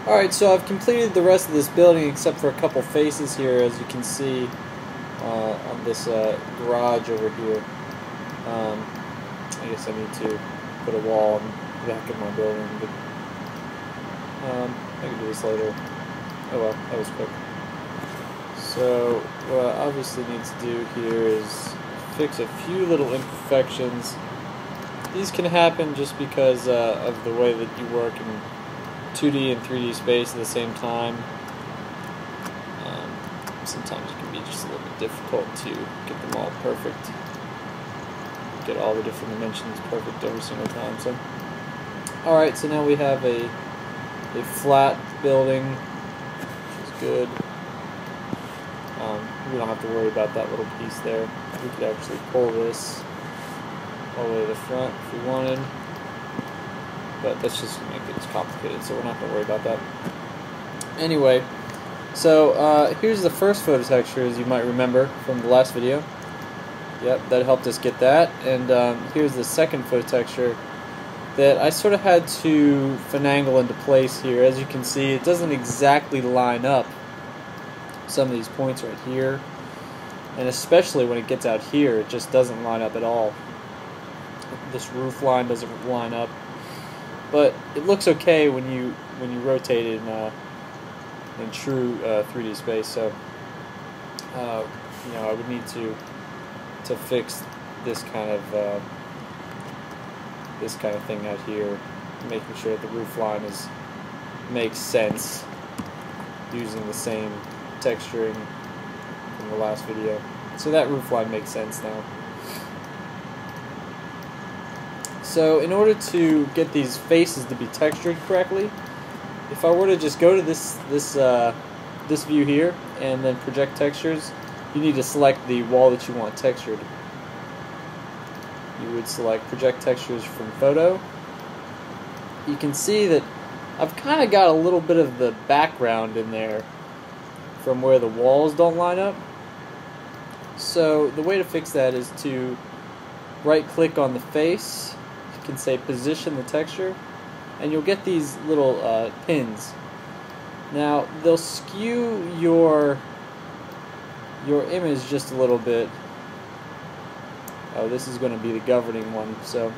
Alright, so I've completed the rest of this building except for a couple faces here, as you can see on this garage over here. I guess I need to put a wall on the back of my building, but I can do this later. Oh well, that was quick. So what I obviously need to do here is fix a few little imperfections. These can happen just because of the way that you work in 2D and 3D space at the same time. Sometimes it can be just a little bit difficult to get them all perfect, get all the different dimensions perfect every single time. So, alright, so now we have a flat building, which is good. We don't have to worry about that little piece there. We could actually pull this all the way to the front if we wanted, but that's just going to make it complicated, so we're not going to worry about that. Anyway, so here's the first photo texture, as you might remember from the last video. Yep, that helped us get that. And here's the second photo texture that I sort of had to finagle into place here. As you can see, it doesn't exactly line up some of these points right here, and especially when it gets out here, it just doesn't line up at all. This roof line doesn't line up, but it looks okay when you rotate it in true 3D space. So you know, I would need to fix this kind of thing out here, making sure that the roof line makes sense using the same texturing from the last video. So that roof line makes sense now. So in order to get these faces to be textured correctly, if I were to just go to this view here and then project textures, you need to select the wall that you want textured. You would select project textures from photo. You can see that I've kind of got a little bit of the background in there from where the walls don't line up. So the way to fix that is to right click on the face. You can say position the texture, and you'll get these little pins. Now they'll skew your image just a little bit. Oh, this is going to be the governing one, so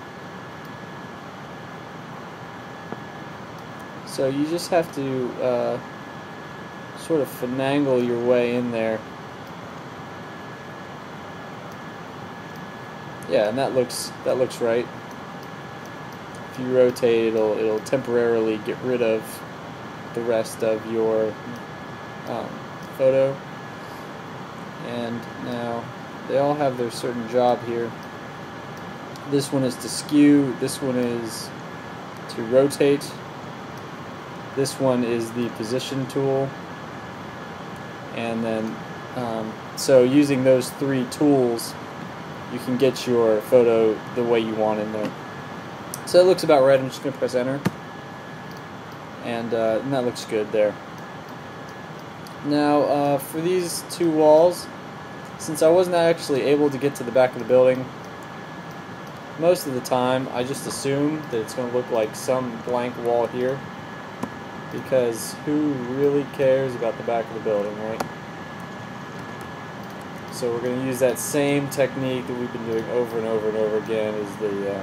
you just have to sort of finagle your way in there. Yeah, and that looks right. If you rotate, it'll temporarily get rid of the rest of your photo. And now they all have their certain job here. This one is to skew, this one is to rotate, this one is the position tool, and then so using those three tools you can get your photo the way you want in there. So it looks about right. I'm just going to press enter, and that looks good there. Now for these two walls, since I wasn't actually able to get to the back of the building, most of the time I just assume that it's going to look like some blank wall here, because who really cares about the back of the building, right? So we're going to use that same technique that we've been doing over and over and over again, is the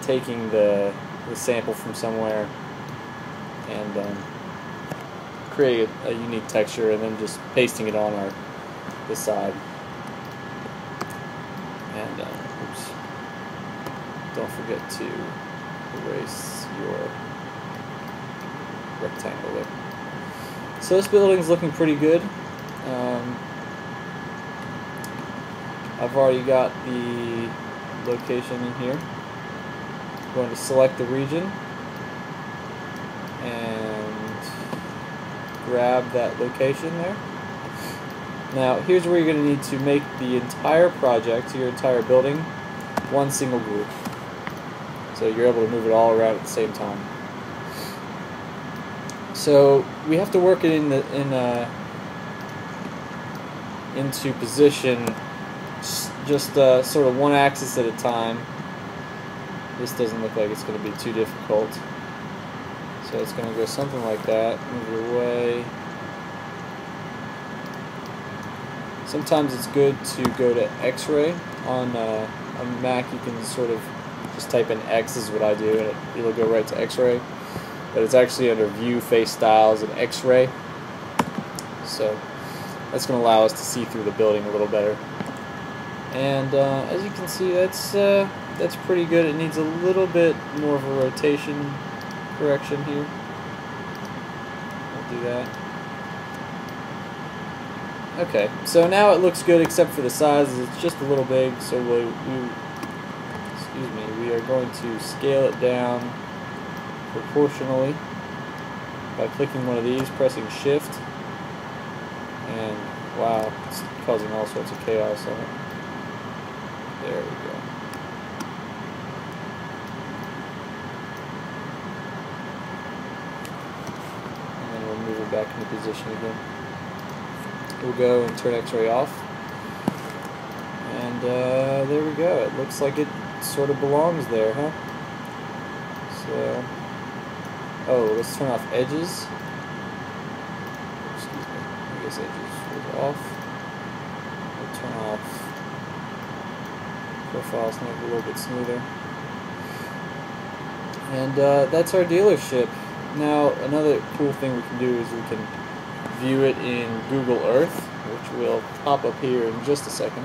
taking the sample from somewhere and create a unique texture, and then just pasting it on this side. And oops, don't forget to erase your rectangle there. So this building's looking pretty good. I've already got the location in here. I'm going to select the region and grab that location there. Now here's where you're going to need to make the entire project, your entire building, one single group, so you're able to move it all around at the same time. So we have to work it into position, just sort of one axis at a time. This doesn't look like it's going to be too difficult. So So it's going to go something like that. Move it away. Sometimes it's good to go to X-ray. On Mac, you can sort of just type in X is what I do, and it'll go right to X-ray. But it's actually under View, Face Styles, and X-ray. So that's going to allow us to see through the building a little better. And as you can see, that's pretty good. It needs a little bit more of a rotation correction here. I'll do that. Okay, so now it looks good except for the size. It's just a little big, so we are going to scale it down proportionally by clicking one of these, pressing Shift, and wow, it's causing all sorts of chaos on it. There we go. And then we'll move it back into position again. We'll go and turn X-ray off, and there we go. It looks like it sort of belongs there, huh? So, oh, let's turn off edges. Excuse me. I guess edges was off. We'll turn off profiles to make it a little bit smoother. And that's our dealership. Now, another cool thing we can do is we can view it in Google Earth, which will pop up here in just a second.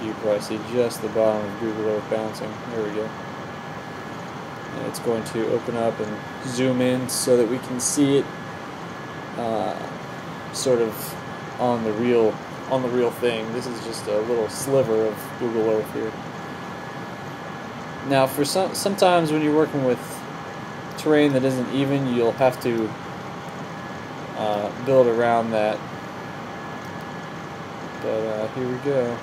You can probably see just the bottom of Google Earth bouncing. There we go. And it's going to open up and zoom in so that we can see it sort of on the real thing. This is just a little sliver of Google Earth here. Now, for sometimes when you're working with terrain that isn't even, you'll have to build around that. But here we go.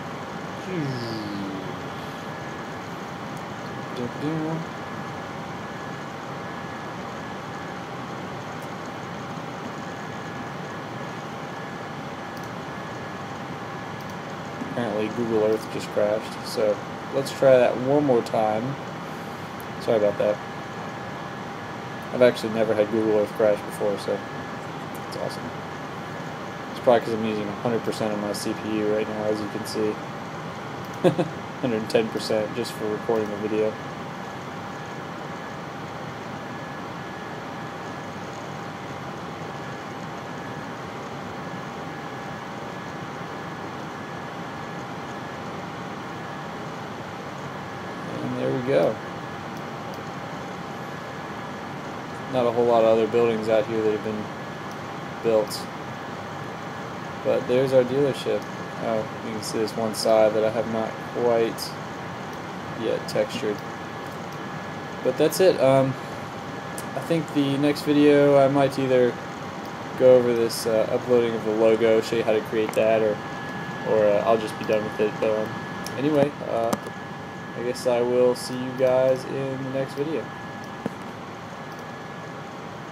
Apparently Google Earth just crashed, so let's try that one more time. Sorry about that. I've actually never had Google Earth crash before, so it's awesome. It's probably because I'm using 100% of my CPU right now, as you can see. 110% just for recording the video. And there we go. Not a whole lot of other buildings out here that have been built. But there's our dealership. Oh, you can see this one side that I have not quite yet textured. But that's it. I think the next video I might either go over this uploading of the logo, show you how to create that, or I'll just be done with it. But anyway, I guess I will see you guys in the next video.